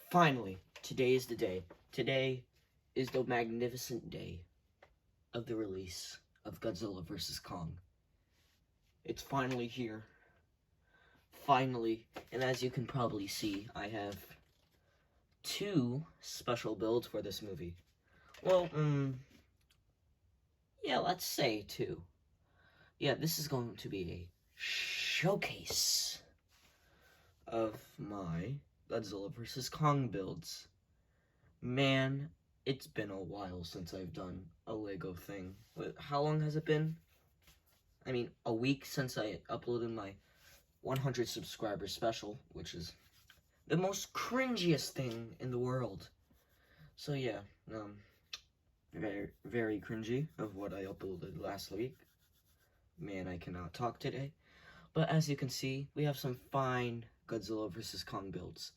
Finally, today is the day. Today is the magnificent day of the release of Godzilla vs. Kong. It's finally here. Finally, and as you can probably see, I have two special builds for this movie. Well, yeah, let's say two. Yeah, this is going to be a showcase of my Godzilla vs. Kong builds. Man, it's been a while since I've done a Lego thing. How long has it been? I mean, a week since I uploaded my 100 subscriber special, which is the most cringiest thing in the world. So yeah, very, very cringy of what I uploaded last week. Man, I cannot talk today. But as you can see, we have some fine Godzilla vs. Kong builds.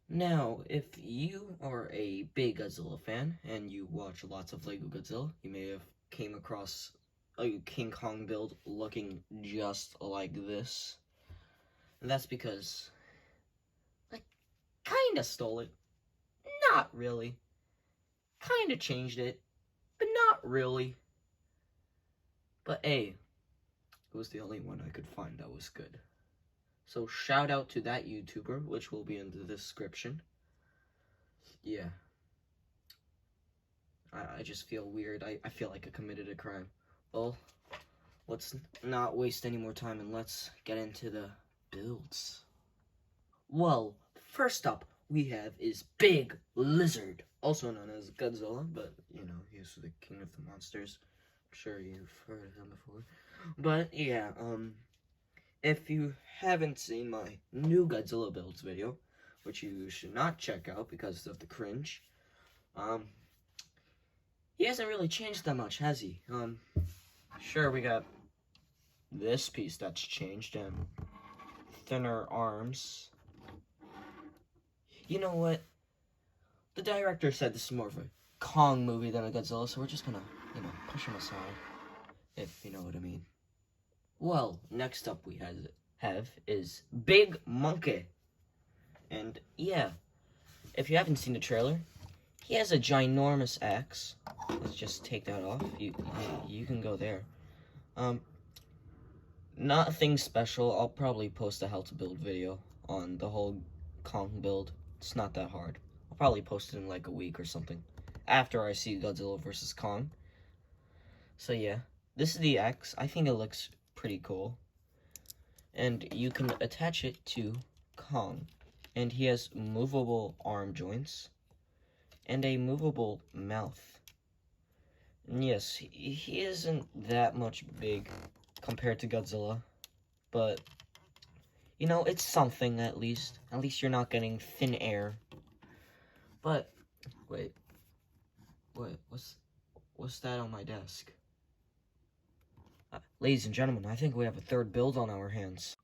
Now, if you are a big Godzilla fan, and you watch lots of Lego Godzilla, you may have came across a King Kong build looking just like this. And that's because I kinda stole it. Not really. Kinda changed it, but not really. But hey, it was the only one I could find that was good. So shout out to that YouTuber, which will be in the description. Yeah. I just feel weird. I feel like I committed a crime. Well, let's not waste any more time and let's get into the builds. Well, first up we have is Big Lizard, also known as Godzilla, but you know, he's the king of the monsters. I'm sure you've heard of him before. But yeah, if you haven't seen my new Godzilla builds video, which you should not check out because of the cringe, he hasn't really changed that much, has he? Sure, we got this piece that's changed and thinner arms. You know what? The director said this is more of a Kong movie than a Godzilla, so we're just gonna, push him aside, if you know what I mean. Well, next up we have is Big Monkey. And yeah, if you haven't seen the trailer, he has a ginormous axe. Let's just take that off. You can go there. Nothing special. I'll probably post a how to build video on the whole Kong build. It's not that hard. I'll probably post it in like a week or something after I see Godzilla vs. Kong. So yeah, this is the axe. I think it looks pretty cool. And you can attach it to Kong. And he has movable arm joints and a movable mouth. And yes, he isn't that much big compared to Godzilla, but you know, it's something at least. At least you're not getting thin air. But wait, what's that on my desk? Ladies and gentlemen, I think we have a third build on our hands.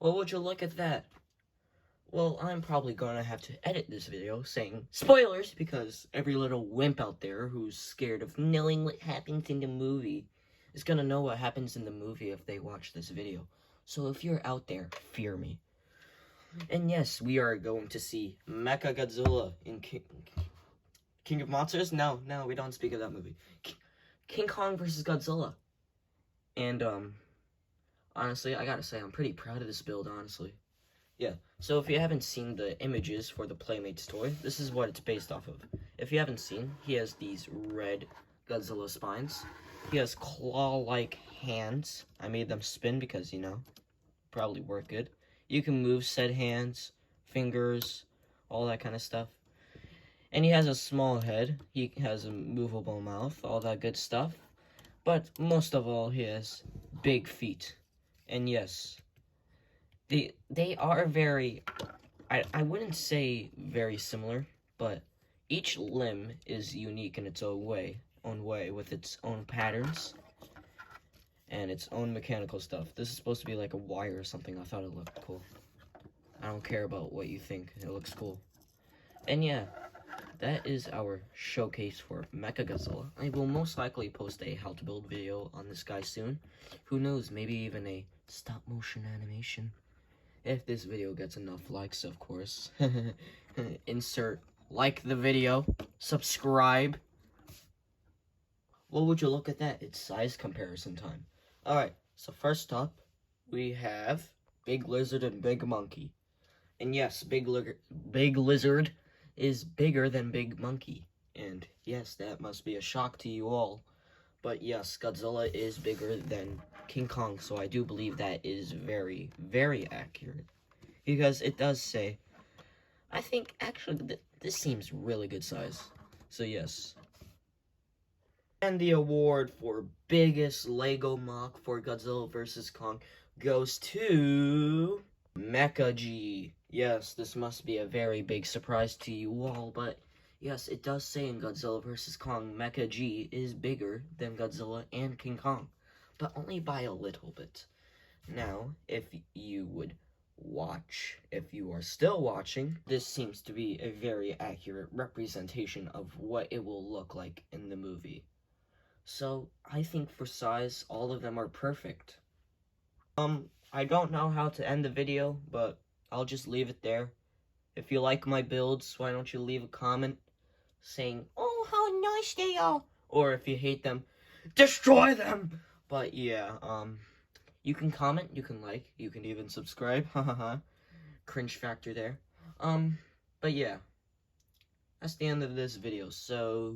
Well, would you look at that? Well, I'm probably gonna have to edit this video saying spoilers because every little wimp out there who's scared of knowing what happens in the movie is gonna know what happens in the movie if they watch this video. So if you're out there, fear me. And yes, we are going to see MechaGodzilla in King of Monsters? No, we don't speak of that movie. King Kong vs. Godzilla. And, honestly, I gotta say, I'm pretty proud of this build, honestly. Yeah, so if you haven't seen the images for the Playmates toy, this is what it's based off of. If you haven't seen, he has these red Godzilla spines. He has claw-like hands. I made them spin because, you know, probably work good. You can move said hands, fingers, all that kind of stuff. And he has a small head. He has a movable mouth, all that good stuff. But most of all, he has big feet. And yes, they are very, I wouldn't say very similar, but each limb is unique in its own way. own way with its own patterns and its own mechanical stuff. This is supposed to be like a wire or something. I thought it looked cool. I don't care about what you think. It looks cool. And yeah, that is our showcase for MechaGodzilla. I will most likely post a how to build video on this guy soon. Who knows, maybe even a stop motion animation. If this video gets enough likes, of course. Insert like the video, subscribe. Well, would you look at that? It's size comparison time. Alright, so first up, we have Big Lizard and Big Monkey. And yes, Big Lizard is bigger than Big Monkey. And yes, that must be a shock to you all. But yes, Godzilla is bigger than King Kong, so I do believe that is very, very accurate. Because it does say, I think, actually, this seems really good size. So yes. And the award for biggest Lego mock for Godzilla vs. Kong goes to MechaG. Yes, this must be a very big surprise to you all, but yes, it does say in Godzilla vs. Kong, MechaG is bigger than Godzilla and King Kong, but only by a little bit. Now, if you would watch, if you are still watching, this seems to be a very accurate representation of what it will look like in the movie. So, I think for size, all of them are perfect. I don't know how to end the video, but I'll just leave it there. If you like my builds, why don't you leave a comment saying, oh, how nice they are. Or if you hate them, destroy them. But yeah, you can comment, you can like, you can even subscribe. Hahaha. Cringe factor there. But yeah, that's the end of this video. So